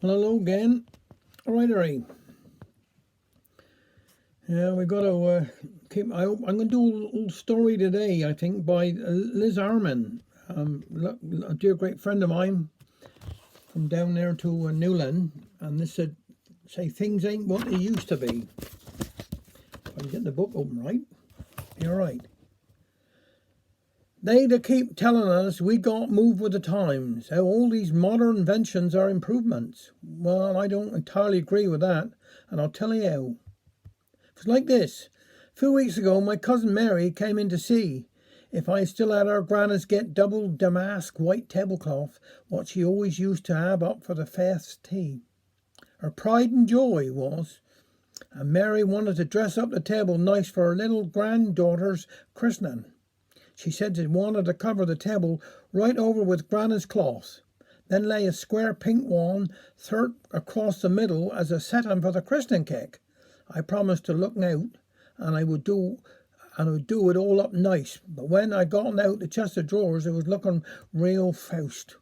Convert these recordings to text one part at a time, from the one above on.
Well, hello again. Alrighty. Yeah, we got to keep. I'm going to do a little story today. I think by Liz Arman, a dear great friend of mine from down there to Newland, and this said, "Say things ain't what they used to be." If I can get the book open right. You're right. They to keep telling us we got move with the times, how all these modern inventions are improvements. Well, I don't entirely agree with that, and I'll tell you how. It's like this. A few weeks ago, my cousin Mary came in to see if I still had our grannies get double damask white tablecloth, what she always used to have up for the fast tea. Her pride and joy was, and Mary wanted to dress up the table nice for her little granddaughter's christening. She said she wanted to cover the table right over with granny's cloth, then lay a square pink one third across the middle as a setting for the christening cake. I promised to look out, and I would do it all up nice. But when I got out the chest of drawers, it was looking real Faust.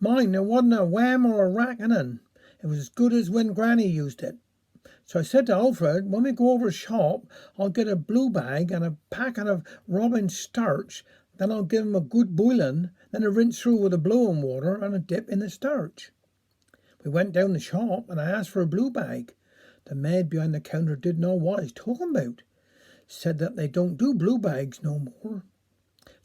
Mine, there wasn't a wham or a rack in it. It was as good as when Granny used it. So I said to Alfred, when we go over the shop, I'll get a blue bag and a packet of robin starch. Then I'll give him a good boiling, then a rinse through with a blowing water and a dip in the starch. We went down the shop and I asked for a blue bag. The maid behind the counter didn't know what I was talking about. Said that they don't do blue bags no more.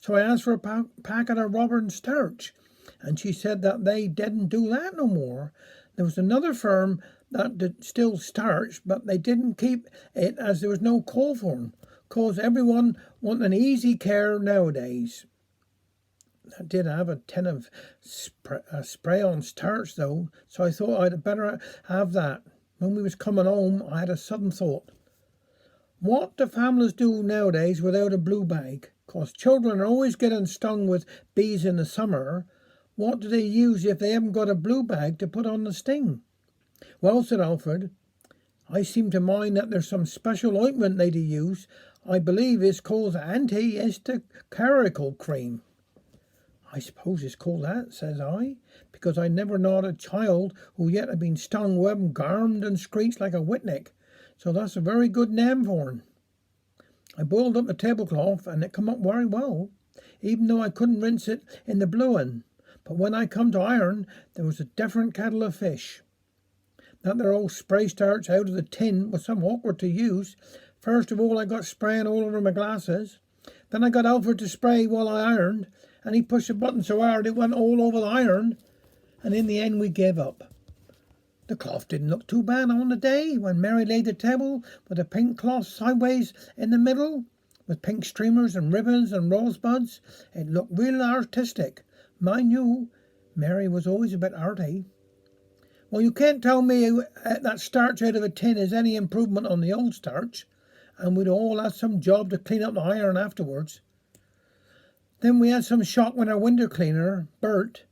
So I asked for a packet of robin starch, and she said that they didn't do that no more. There was another firm that did still starch, but they didn't keep it as there was no call for them, 'cause everyone want an easy care nowadays. I did have a tin of spray on starch though, so I thought I'd better have that. When we was coming home, I had a sudden thought. What do families do nowadays without a blue bag? 'Cause children are always getting stung with bees in the summer. What do they use if they haven't got a blue bag to put on the sting? Well, said Alfred, I seem to mind that there's some special ointment they do use. I believe it's called anti-hysterical cream. I suppose it's called that, says I, because I never knowed a child who yet had been stung who hadn't garmed and screeched like a whitnick. So that's a very good name for him. I boiled up the tablecloth and it come up very well, even though I couldn't rinse it in the blueing. But when I come to iron, there was a different kettle of fish. That there old spray starch out of the tin was some awkward to use. First of all, I got spraying all over my glasses. Then I got Alfred to spray while I ironed, and he pushed the button so hard it went all over the iron. And in the end, we gave up. The cloth didn't look too bad on the day when Mary laid the table with a pink cloth sideways in the middle, with pink streamers and ribbons and rosebuds. It looked real artistic. Mind you, Mary was always a bit arty. Well, you can't tell me that starch out of a tin is any improvement on the old starch, and we'd all had some job to clean up the iron afterwards. Then we had some shock when our window cleaner, Bert,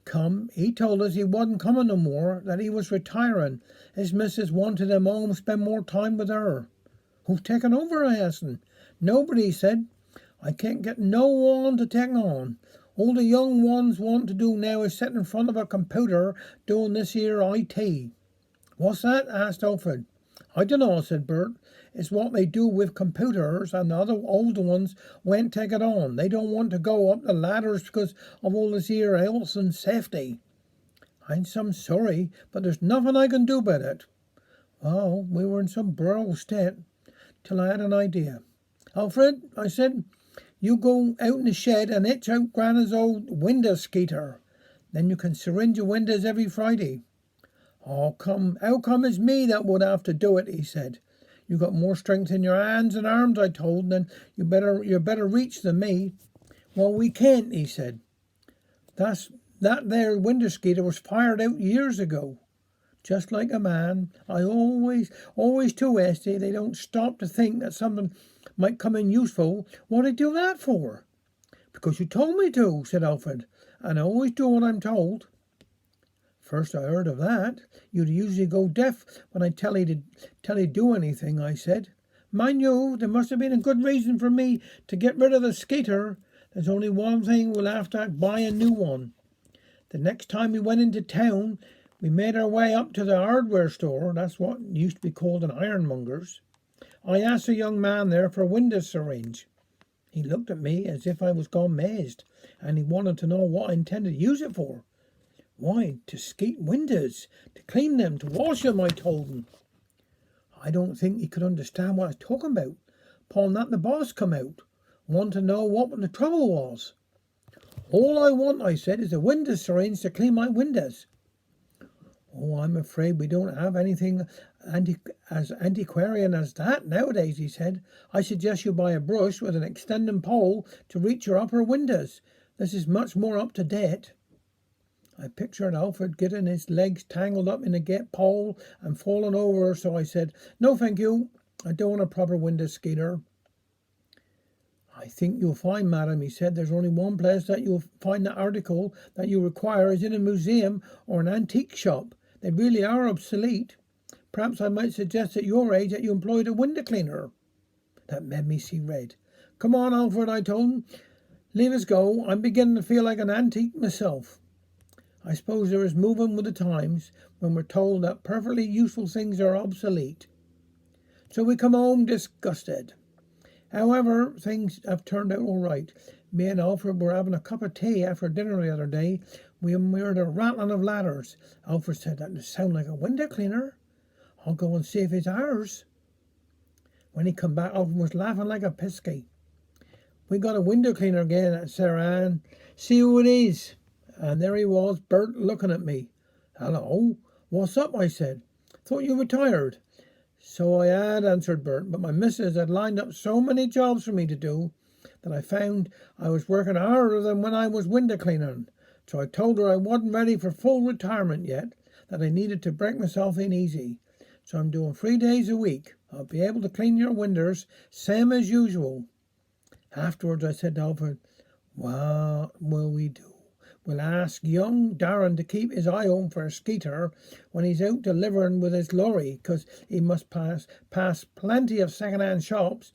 come. He told us he wasn't coming no more, that he was retiring. His missus wanted him home to spend more time with her. Who's taking over, I asked him. Nobody, he said. I can't get no one to take on. All the young ones want to do now is sit in front of a computer doing this here IT. What's that? Asked Alfred. I dunno, said Bert. It's what they do with computers, and the other older ones won't take it on. They don't want to go up the ladders because of all this here health and safety. I'm some sorry, but there's nothing I can do about it. Well, we were in some broil state till I had an idea. Alfred, I said, you go out in the shed and itch out Granny's old window skeeter. Then you can syringe your windows every Friday. How come it's me that would have to do it, he said. You got more strength in your hands and arms, I told, and you're better reach than me. Well, we can't, he said. That there window skeeter was fired out years ago. Just like a man, I always too hasty. They don't stop to think that something might come in useful. What'd I do that for? Because you told me to, said Alfred, and I always do what I'm told. First I heard of that. You'd usually go deaf when I tell you to do anything, I said. Mind you, there must have been a good reason for me to get rid of the skeeter. There's only one thing, we'll have to buy a new one. The next time we went into town, We made our way up to the hardware store. That's what used to be called an ironmonger's. I asked a young man there for a window syringe. He looked at me as if I was gone mazed, and he wanted to know what I intended to use it for. Why, to skate windows, to clean them, to wash them, I told him. I don't think he could understand what I was talking about. Upon that the boss come out, wanted to know what the trouble was. All I want, I said, is a window syringe to clean my windows. Oh, I'm afraid we don't have anything as antiquarian as that nowadays, he said. I suggest you buy a brush with an extending pole to reach your upper windows. This is much more up to date. I pictured Alfred getting his legs tangled up in a get pole and falling over, so I said, "No, thank you. I don't want a proper window skater." "I think you'll find, madam," he said, "there's only one place that you'll find the article that you require is in a museum or an antique shop. They really are obsolete. Perhaps I might suggest at your age that you employed a window cleaner." That made me see red. "Come on, Alfred," I told him. "Leave us go. I'm beginning to feel like an antique myself." I suppose there is moving with the times when we're told that perfectly useful things are obsolete. So we come home disgusted. However, things have turned out all right. Me and Alfred were having a cup of tea after dinner the other day. We heard a rattling of ladders. Alfred said that sounded like a window cleaner. I'll go and see if it's ours. When he come back, Alfred was laughing like a pisky. "We got a window cleaner again, Sarah Ann. See who it is." And there he was, Bert, looking at me. "Hello, what's up?" I said. "Thought you retired." "So I had," answered Bert, "but my missus had lined up so many jobs for me to do that I found I was working harder than when I was window cleaning. So I told her I wasn't ready for full retirement yet, that I needed to break myself in easy. So I'm doing 3 days a week. I'll be able to clean your windows, same as usual." Afterwards I said to Alfred, "What will we do? We'll ask young Darren to keep his eye on for a skeeter when he's out delivering with his lorry, 'cause he must pass plenty of second-hand shops.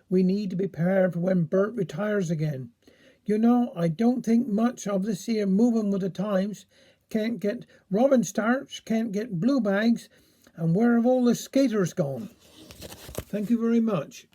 We need to be prepared for when Bert retires again. You know, I don't think much of this here moving with the times. Can't get robin starch, can't get blue bags, and where have all the skaters gone?" Thank you very much.